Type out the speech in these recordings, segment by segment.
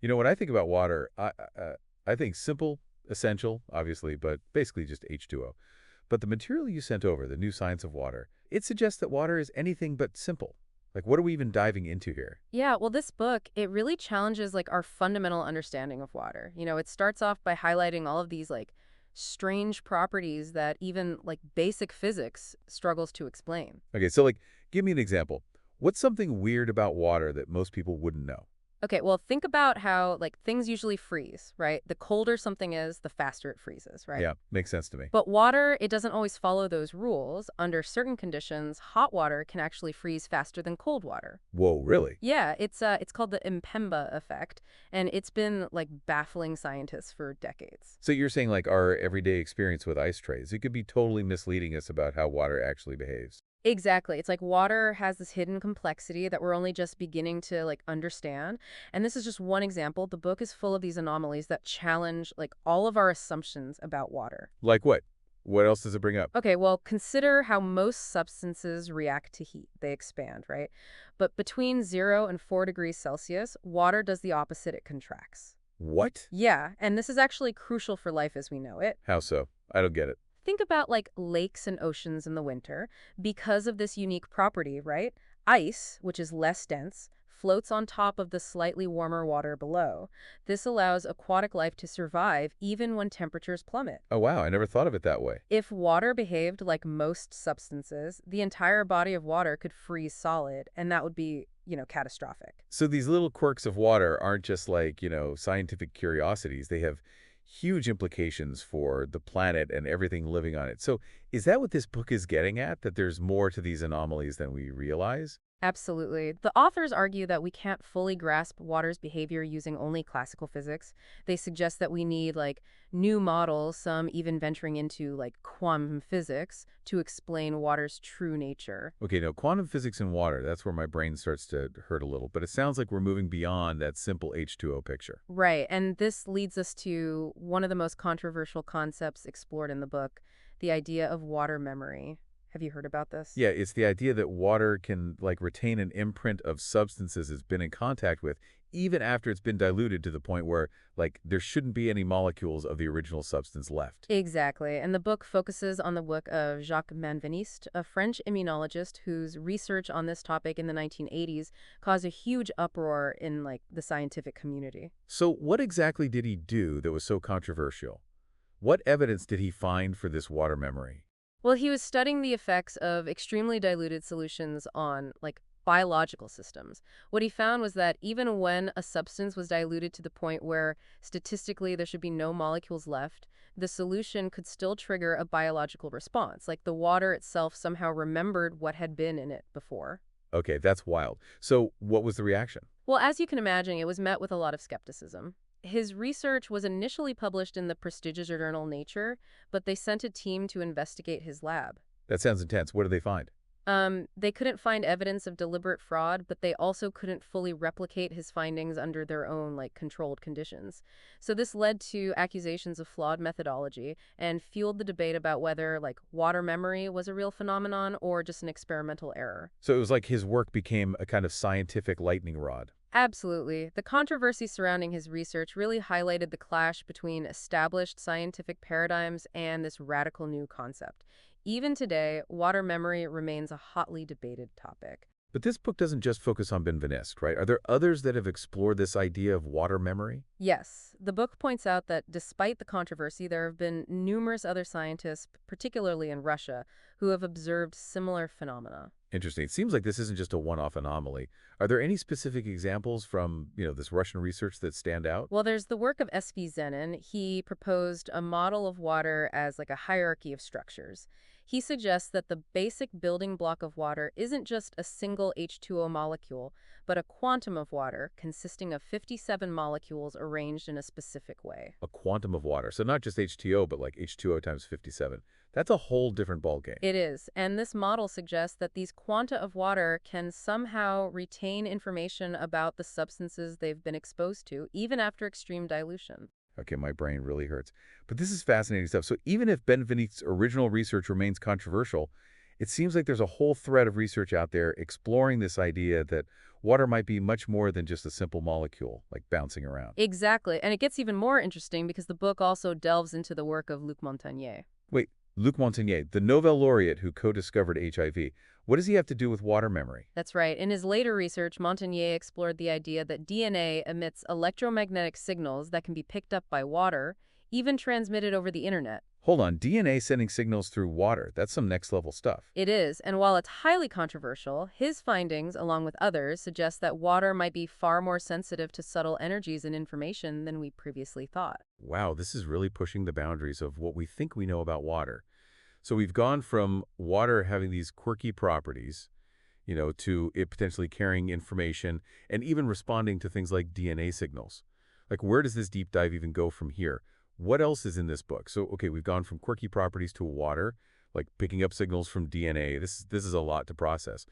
You know, when I think about water, I think simple, essential, obviously, but basically just H2O. But the material you sent over, the new science of water, it suggests that water is anything but simple. Like, what are we even diving into here? Yeah, well, this book, it really challenges like our fundamental understanding of water. It starts off by highlighting all of these like strange properties that even like basic physics struggles to explain. Okay, so like, give me an example. What's something weird about water that most people wouldn't know? Okay, well, think about how like things usually freeze, right? The colder something is, the faster it freezes, right? Yeah, makes sense to me. But water, it doesn't always follow those rules. Under certain conditions, hot water can actually freeze faster than cold water. Whoa, really? Yeah, it's called the Impemba effect, and it's been like baffling scientists for decades. So you're saying like our everyday experience with ice trays, it could be totally misleading us about how water actually behaves. Exactly. It's like water has this hidden complexity that we're only just beginning to like understand. And this is just one example. The book is full of these anomalies that challenge like all of our assumptions about water. Like what? What else does it bring up? Okay, well, consider how most substances react to heat. They expand, right? But between 0 and 4 degrees Celsius, water does the opposite, it contracts. What? Yeah, and this is actually crucial for life as we know it. How so? I don't get it. Think about like lakes and oceans in the winter. Because of this unique property, right? Ice, which is less dense, floats on top of the slightly warmer water below. This allows aquatic life to survive even when temperatures plummet. Oh, wow, I never thought of it that way. If water behaved like most substances, the entire body of water could freeze solid, and that would be, catastrophic. So these little quirks of water aren't just like, scientific curiosities. They have huge implications for the planet and everything living on it. So is that what this book is getting at, that there's more to these anomalies than we realize? Absolutely. The authors argue that we can't fully grasp water's behavior using only classical physics. They suggest that we need like new models, some even venturing into like quantum physics to explain water's true nature. Okay, now quantum physics and water, that's where my brain starts to hurt a little, but it sounds like we're moving beyond that simple H2O picture. Right, and this leads us to one of the most controversial concepts explored in the book, the idea of water memory. Have you heard about this? Yeah, it's the idea that water can like retain an imprint of substances it's been in contact with, even after it's been diluted to the point where like there shouldn't be any molecules of the original substance left. Exactly. And the book focuses on the work of Jacques Manviniste, a French immunologist whose research on this topic in the 1980s caused a huge uproar in like the scientific community. So what exactly did he do that was so controversial? What evidence did he find for this water memory? Well, he was studying the effects of extremely diluted solutions on like biological systems. What he found was that even when a substance was diluted to the point where statistically there should be no molecules left, the solution could still trigger a biological response, like the water itself somehow remembered what had been in it before. Okay, that's wild. So what was the reaction? Well, as you can imagine, it was met with a lot of skepticism. His research was initially published in the prestigious journal Nature, but they sent a team to investigate his lab. That sounds intense. What did they find? They couldn't find evidence of deliberate fraud, but they also couldn't fully replicate his findings under their own, like, controlled conditions. So this led to accusations of flawed methodology and fueled the debate about whether, like, water memory was a real phenomenon or just an experimental error. So it was like his work became a kind of scientific lightning rod. Absolutely. The controversy surrounding his research really highlighted the clash between established scientific paradigms and this radical new concept. Even today, water memory remains a hotly debated topic. But this book doesn't just focus on Benveniste, right? Are there others that have explored this idea of water memory? Yes, the book points out that despite the controversy, there have been numerous other scientists, particularly in Russia, who have observed similar phenomena. Interesting. It seems like this isn't just a one-off anomaly. Are there any specific examples from, this Russian research that stand out? Well, there's the work of S.V. Zenin. He proposed a model of water as like a hierarchy of structures. He suggests that the basic building block of water isn't just a single H2O molecule, but a quantum of water consisting of 57 molecules arranged in a specific way. A quantum of water. So not just H2O, but like H2O times 57. That's a whole different ballgame. It is, and this model suggests that these quanta of water can somehow retain information about the substances they've been exposed to, even after extreme dilution. Okay, my brain really hurts. But this is fascinating stuff. So even if Benveniste's original research remains controversial, It seems like there's a whole thread of research out there exploring this idea that water might be much more than just a simple molecule, like bouncing around. Exactly. And it gets even more interesting because the book also delves into the work of Luc Montagnier. Wait, Luc Montagnier, the Nobel laureate who co-discovered HIV, what does he have to do with water memory? That's right. In his later research, Montagnier explored the idea that DNA emits electromagnetic signals that can be picked up by water, even transmitted over the internet. Hold on, DNA sending signals through water. That's some next level stuff. It is, and while it's highly controversial, his findings, along with others, suggest that water might be far more sensitive to subtle energies and information than we previously thought. Wow, this is really pushing the boundaries of what we think we know about water. So we've gone from water having these quirky properties, to it potentially carrying information and even responding to things like DNA signals. Like, where does this deep dive even go from here? What else is in this book? So, okay, we've gone from quirky properties to water, like picking up signals from DNA. This is a lot to process.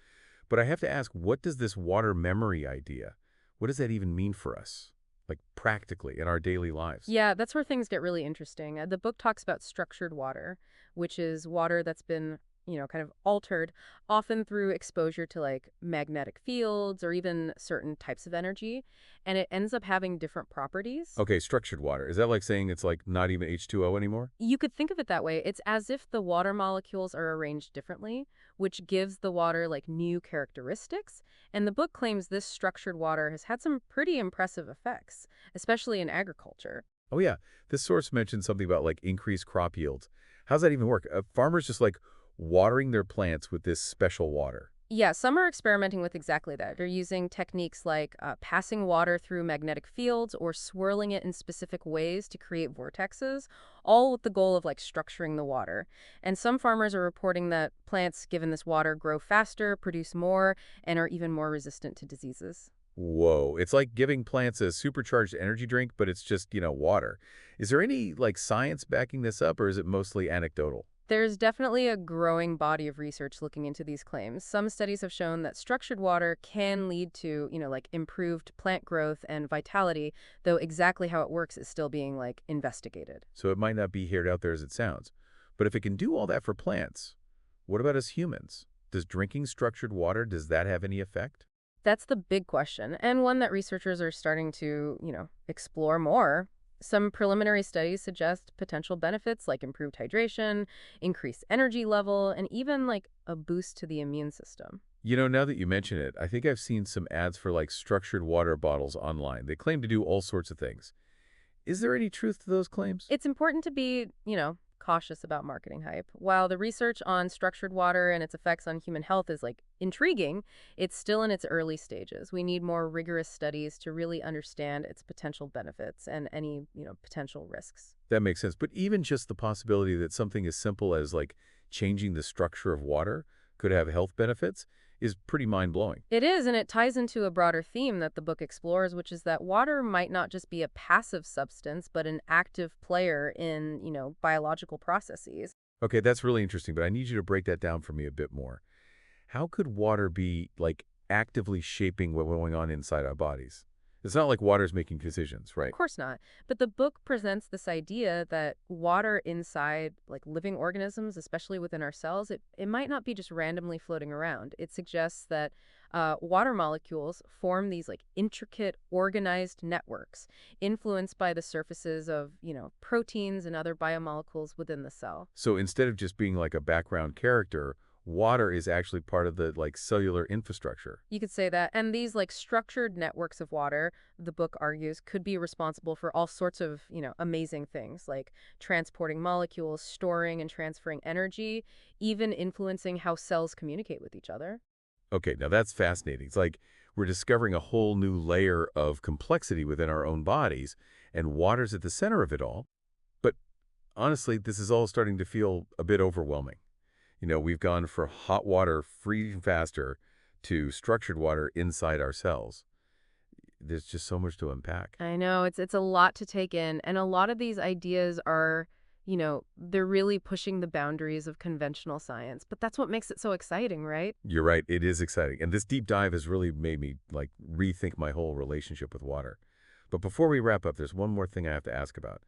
But I have to ask, what does this water memory idea, what does that even mean for us? Like, practically, in our daily lives? Yeah, that's where things get really interesting. The book talks about structured water, which is water that's been, kind of altered, often through exposure to like magnetic fields or even certain types of energy, and it ends up having different properties. Okay, structured water. Is that like saying it's like not even H2O anymore? You could think of it that way. It's as if the water molecules are arranged differently, which gives the water like new characteristics. And the book claims this structured water has had some pretty impressive effects, especially in agriculture. Oh yeah, this source mentioned something about like increased crop yields. How's that even work? Farmers just like watering their plants with this special water. Yeah, some are experimenting with exactly that. They're using techniques like passing water through magnetic fields or swirling it in specific ways to create vortexes, all with the goal of like structuring the water. And some farmers are reporting that plants, given this water, grow faster, produce more, and are even more resistant to diseases. Whoa, it's like giving plants a supercharged energy drink, but it's just, water. Is there any like science backing this up or is it mostly anecdotal? There's definitely a growing body of research looking into these claims. Some studies have shown that structured water can lead to, like improved plant growth and vitality, though exactly how it works is still being like investigated. So it might not be here out there as it sounds. But if it can do all that for plants, what about us humans? Does drinking structured water, does that have any effect? That's the big question, and one that researchers are starting to, explore more. Some preliminary studies suggest potential benefits like improved hydration, increased energy level, and even like a boost to the immune system. Now that you mention it, I think I've seen some ads for like structured water bottles online. They claim to do all sorts of things. Is there any truth to those claims? It's important to be, cautious about marketing hype. While the research on structured water and its effects on human health is like intriguing, it's still in its early stages. We need more rigorous studies to really understand its potential benefits and any, potential risks. That makes sense. But even just the possibility that something as simple as like changing the structure of water could have health benefits is pretty mind-blowing. It is, and it ties into a broader theme that the book explores, which is that water might not just be a passive substance, but an active player in, biological processes. Okay, that's really interesting, but I need you to break that down for me a bit more. How could water be, like, actively shaping what's going on inside our bodies? It's not like water's making decisions, Of right? course not. But the book presents this idea that water inside like living organisms, especially within our cells, it might not be just randomly floating around. It suggests that water molecules form these like intricate, organized networks influenced by the surfaces of, proteins and other biomolecules within the cell. So instead of just being like a background character, water is actually part of the, like, cellular infrastructure. You could say that. And these like structured networks of water, the book argues, could be responsible for all sorts of, amazing things like transporting molecules, storing and transferring energy, even influencing how cells communicate with each other. Okay, now that's fascinating. It's like we're discovering a whole new layer of complexity within our own bodies, and water's at the center of it all. But honestly, this is all starting to feel a bit overwhelming. We've gone for hot water freezing faster to structured water inside our cells. There's just so much to unpack. I know it's a lot to take in, and a lot of these ideas are, they're really pushing the boundaries of conventional science, but that's what makes it so exciting, right? You're right, it is exciting. And this deep dive has really made me like rethink my whole relationship with water. But before we wrap up, there's one more thing I have to ask about.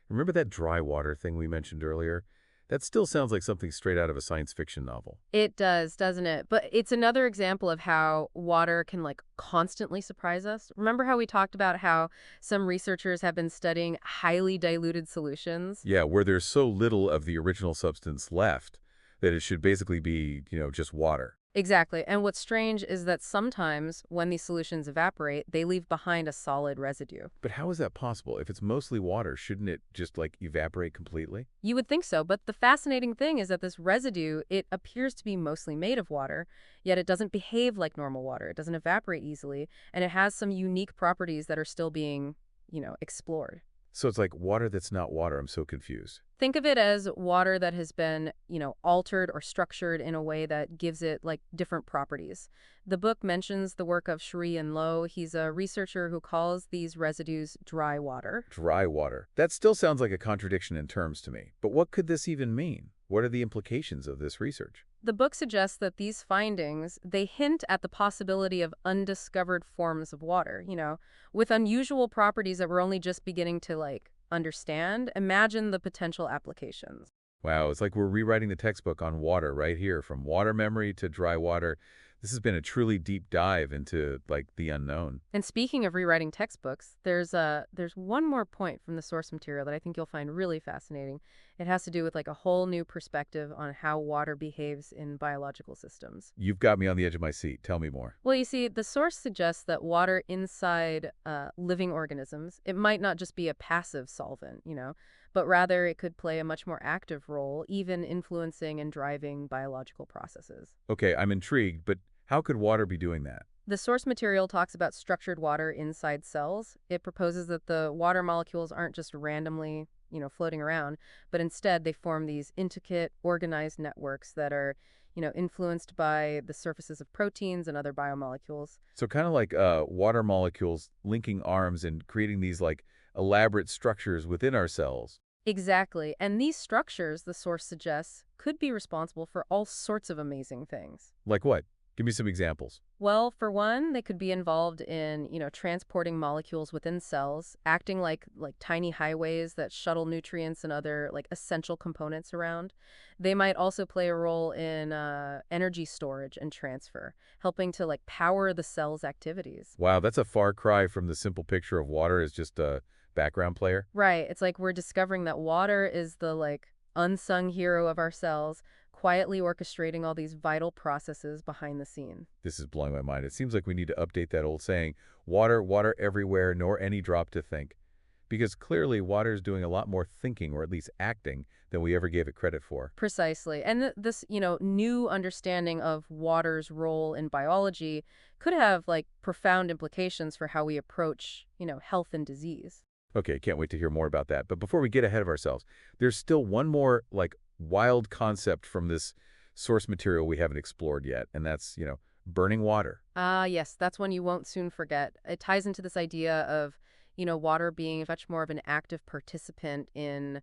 Remember that dry water thing we mentioned earlier? That still sounds like something straight out of a science fiction novel. It does, doesn't it? But it's another example of how water can like constantly surprise us. Remember how we talked about how some researchers have been studying highly diluted solutions? Yeah, where there's so little of the original substance left that it should basically be, just water. Exactly. And what's strange is that sometimes when these solutions evaporate, they leave behind a solid residue. But how is that possible? If it's mostly water, shouldn't it just, like, evaporate completely? You would think so, but the fascinating thing is that this residue, it appears to be mostly made of water, yet it doesn't behave like normal water. It doesn't evaporate easily, and it has some unique properties that are still being, explored. So it's like water that's not water. I'm so confused. Think of it as water that has been, altered or structured in a way that gives it like different properties. The book mentions the work of Shri and Low. He's a researcher who calls these residues dry water. Dry water. That still sounds like a contradiction in terms to me. But what could this even mean? What are the implications of this research? The book suggests that these findings, they hint at the possibility of undiscovered forms of water, with unusual properties that we're only just beginning to like understand. Imagine the potential applications. Wow, it's like we're rewriting the textbook on water right here, from water memory to dry water. This has been a truly deep dive into, like, the unknown. And speaking of rewriting textbooks, there's one more point from the source material that I think you'll find really fascinating. It has to do with like a whole new perspective on how water behaves in biological systems. You've got me on the edge of my seat. Tell me more. Well, you see, the source suggests that water inside living organisms, it might not just be a passive solvent, but rather it could play a much more active role, even influencing and driving biological processes. Okay, I'm intrigued, but how could water be doing that? The source material talks about structured water inside cells. It proposes that the water molecules aren't just randomly, floating around, but instead they form these intricate, organized networks that are, influenced by the surfaces of proteins and other biomolecules. So kind of like water molecules linking arms and creating these, like, elaborate structures within our cells. Exactly. And these structures, the source suggests, could be responsible for all sorts of amazing things. Like what? Give me some examples. Well, for one, they could be involved in, transporting molecules within cells, acting like tiny highways that shuttle nutrients and other like essential components around. They might also play a role in energy storage and transfer, helping to like power the cell's activities. Wow, that's a far cry from the simple picture of water as just a background player. Right. It's like we're discovering that water is the like unsung hero of our cells, quietly orchestrating all these vital processes behind the scene. This is blowing my mind. It seems like we need to update that old saying, water, water everywhere, nor any drop to think. Because clearly water is doing a lot more thinking, or at least acting, than we ever gave it credit for. Precisely. And this, new understanding of water's role in biology could have like profound implications for how we approach, health and disease. Okay, can't wait to hear more about that. But before we get ahead of ourselves, there's still one more, like, wild concept from this source material we haven't explored yet, and that's, burning water. Ah, yes, that's one you won't soon forget. It ties into this idea of, water being much more of an active participant in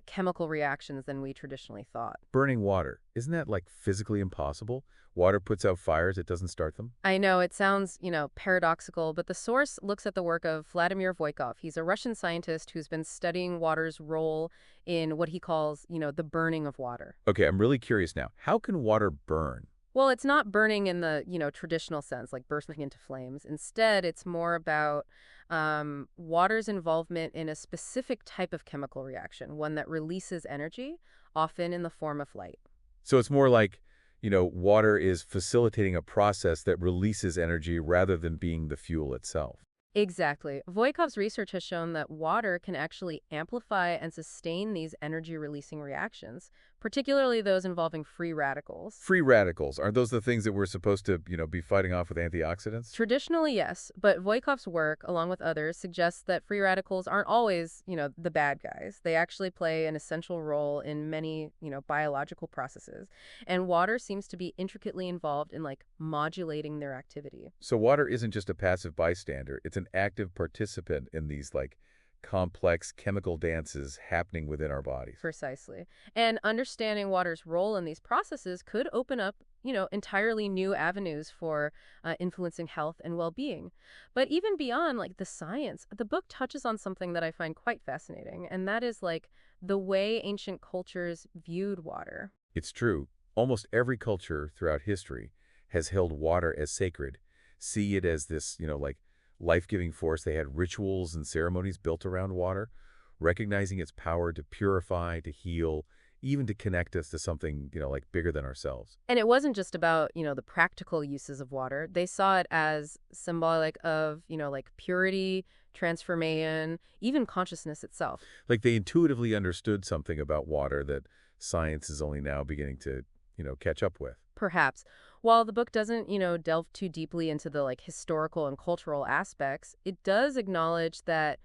chemical reactions than we traditionally thought. Burning water, isn't that, like, physically impossible? Water puts out fires, it doesn't start them? I know it sounds, paradoxical, but the source looks at the work of Vladimir Voeykov. He's a Russian scientist who's been studying water's role in what he calls, the burning of water. Okay, I'm really curious now. How can water burn? Well, it's not burning in the, traditional sense, like bursting into flames. Instead, it's more about water's involvement in a specific type of chemical reaction, one that releases energy, often in the form of light. So it's more like, water is facilitating a process that releases energy rather than being the fuel itself. Exactly. Voykov's research has shown that water can actually amplify and sustain these energy-releasing reactions, particularly those involving free radicals. Free radicals, aren't those the things that we're supposed to, be fighting off with antioxidants? Traditionally, yes, but Voykov's work, along with others, suggests that free radicals aren't always, the bad guys. They actually play an essential role in many, biological processes, and water seems to be intricately involved in, like, modulating their activity. So water isn't just a passive bystander, it's an active participant in these, like, complex chemical dances happening within our bodies. Precisely. And understanding water's role in these processes could open up entirely new avenues for influencing health and well-being. But even beyond like the science, the book touches on something that I find quite fascinating, and that is like the way ancient cultures viewed water. It's true. Almost every culture throughout history has held water as sacred, see it as this, like life-giving force. They had rituals and ceremonies built around water, recognizing its power to purify, to heal, even to connect us to something, like bigger than ourselves. And it wasn't just about, the practical uses of water. They saw it as symbolic of, like purity, transformation, even consciousness itself. Like they intuitively understood something about water that science is only now beginning to, catch up with. Perhaps. While the book doesn't, delve too deeply into the like historical and cultural aspects, it does acknowledge that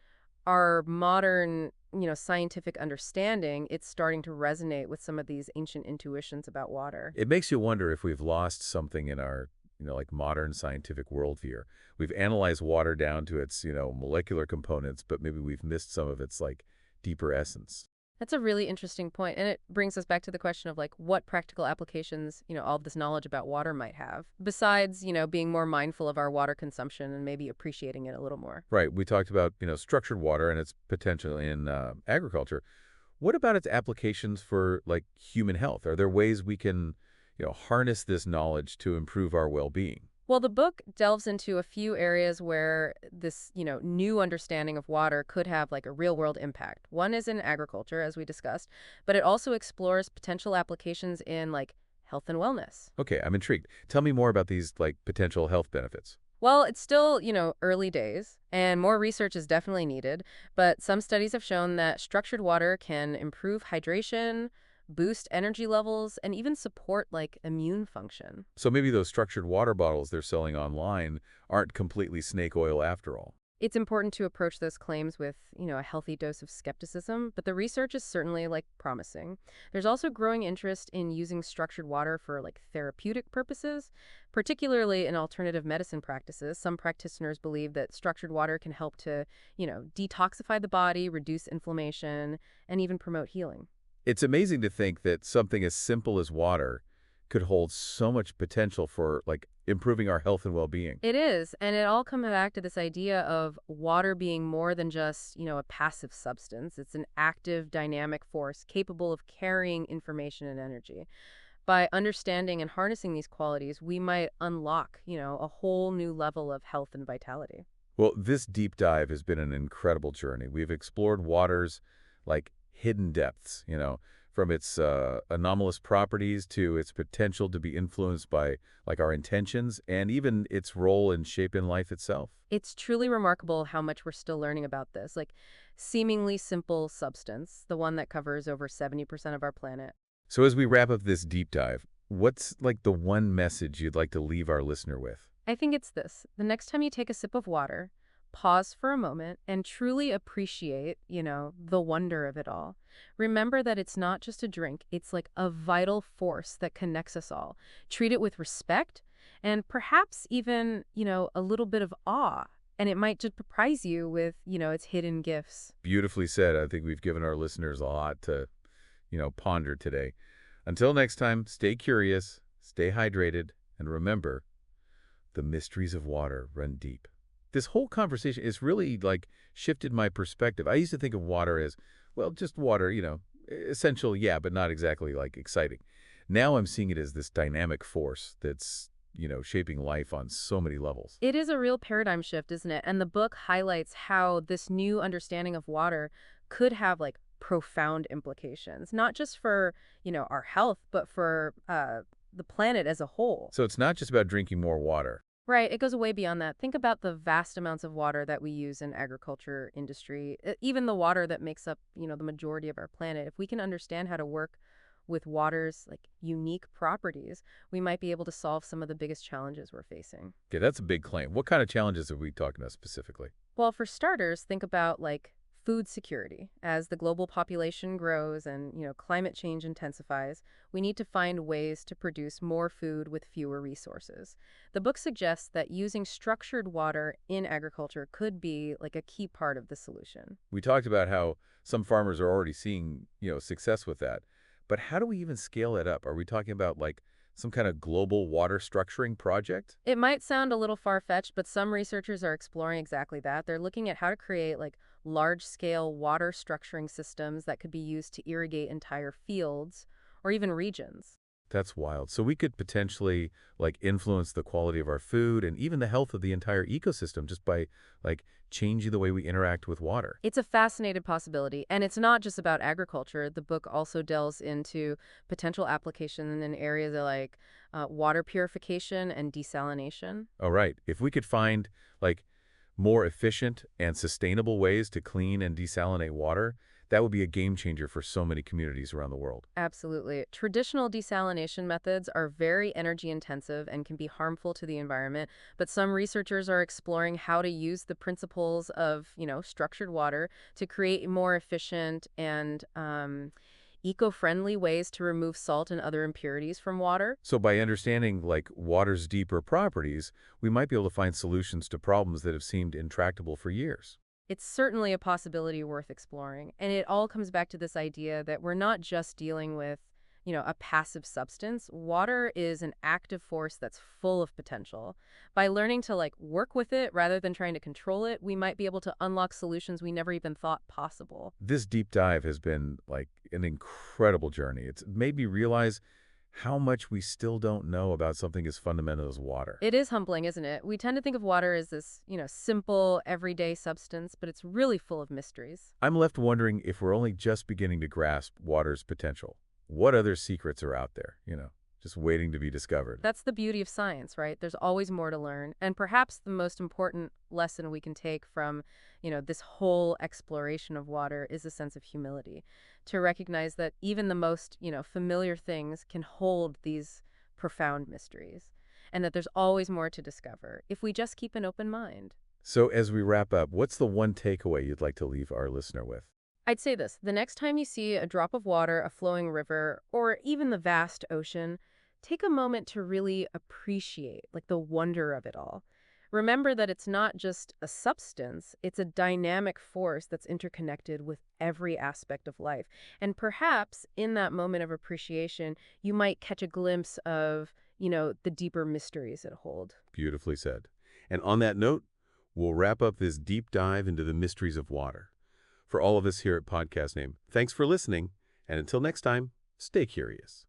our modern, scientific understanding, it's starting to resonate with some of these ancient intuitions about water. It makes you wonder if we've lost something in our, like modern scientific worldview. We've analyzed water down to its, molecular components, but maybe we've missed some of its like deeper essence. That's a really interesting point, and it brings us back to the question of like what practical applications, all of this knowledge about water might have, besides, being more mindful of our water consumption and maybe appreciating it a little more. Right. We talked about, structured water and its potential in agriculture. What about its applications for like human health? Are there ways we can, harness this knowledge to improve our well-being? Well, the book delves into a few areas where this, new understanding of water could have like a real-world impact. One is in agriculture, as we discussed, but it also explores potential applications in like health and wellness. Okay, I'm intrigued. Tell me more about these like potential health benefits. Well, it's still, early days, and more research is definitely needed, but some studies have shown that structured water can improve hydration, boost energy levels, and even support like immune function. So maybe those structured water bottles they're selling online aren't completely snake oil after all. It's important to approach those claims with, a healthy dose of skepticism, but the research is certainly like promising. There's also growing interest in using structured water for like therapeutic purposes, particularly in alternative medicine practices. Some practitioners believe that structured water can help to, detoxify the body, reduce inflammation, and even promote healing. It's amazing to think that something as simple as water could hold so much potential for like improving our health and well-being. It is, and it all comes back to this idea of water being more than just, a passive substance. It's an active, dynamic force capable of carrying information and energy. By understanding and harnessing these qualities, we might unlock, a whole new level of health and vitality. Well, this deep dive has been an incredible journey. We've explored water's like hidden depths, from its anomalous properties to its potential to be influenced by like our intentions and even its role in shaping life itself. It's truly remarkable how much we're still learning about this, like seemingly simple substance, the one that covers over 70% of our planet. So as we wrap up this deep dive, what's like the one message you'd like to leave our listener with? I think it's this. The next time you take a sip of water, pause for a moment and truly appreciate, the wonder of it all. Remember that it's not just a drink, it's like a vital force that connects us all. Treat it with respect and perhaps even, a little bit of awe. And it might just surprise you with, its hidden gifts. Beautifully said. I think we've given our listeners a lot to, ponder today. Until next time, stay curious, stay hydrated, and remember, the mysteries of water run deep. This whole conversation is really like shifted my perspective. I used to think of water as, well, just water, essential, yeah, but not exactly like exciting. Now I'm seeing it as this dynamic force that's, shaping life on so many levels. It is a real paradigm shift, isn't it? And the book highlights how this new understanding of water could have like profound implications, not just for, our health, but for the planet as a whole. So it's not just about drinking more water. Right, it goes way beyond that. Think about the vast amounts of water that we use in agriculture industry, even the water that makes up, the majority of our planet. If we can understand how to work with water's like unique properties, we might be able to solve some of the biggest challenges we're facing. Okay, that's a big claim. What kind of challenges are we talking about specifically? Well, for starters, think about like food security. As the global population grows and, climate change intensifies, we need to find ways to produce more food with fewer resources. The book suggests that using structured water in agriculture could be like a key part of the solution. We talked about how some farmers are already seeing, success with that. But how do we even scale it up? Are we talking about like Some kind of global water structuring project? It might sound a little far-fetched, but some researchers are exploring exactly that. They're looking at how to create like large-scale water structuring systems that could be used to irrigate entire fields or even regions. That's wild. So we could potentially like influence the quality of our food and even the health of the entire ecosystem just by like changing the way we interact with water. It's a fascinating possibility, and it's not just about agriculture. The book also delves into potential application in areas like water purification and desalination. All right. If we could find like more efficient and sustainable ways to clean and desalinate water, that would be a game changer for so many communities around the world. Absolutely. Traditional desalination methods are very energy intensive and can be harmful to the environment, but some researchers are exploring how to use the principles of, structured water to create more efficient and eco-friendly ways to remove salt and other impurities from water. So by understanding like water's deeper properties, we might be able to find solutions to problems that have seemed intractable for years. It's certainly a possibility worth exploring. And it all comes back to this idea that we're not just dealing with, a passive substance. Water is an active force that's full of potential. By learning to like work with it rather than trying to control it, we might be able to unlock solutions we never even thought possible. This deep dive has been like an incredible journey. It's made me realize how much we still don't know about something as fundamental as water. It is humbling, isn't it? We tend to think of water as this, simple, everyday substance, but it's really full of mysteries. I'm left wondering if we're only just beginning to grasp water's potential. What other secrets are out there, just waiting to be discovered? That's the beauty of science, right? There's always more to learn. And perhaps the most important lesson we can take from, this whole exploration of water is a sense of humility. To recognize that even the most, familiar things can hold these profound mysteries. And that there's always more to discover if we just keep an open mind. So as we wrap up, what's the one takeaway you'd like to leave our listener with? I'd say this, the next time you see a drop of water, a flowing river, or even the vast ocean, take a moment to really appreciate like the wonder of it all. Remember that it's not just a substance, it's a dynamic force that's interconnected with every aspect of life. And perhaps in that moment of appreciation, you might catch a glimpse of, the deeper mysteries it hold. Beautifully said. And on that note, we'll wrap up this deep dive into the mysteries of water. For all of us here at Podcast Name, thanks for listening, and until next time, stay curious.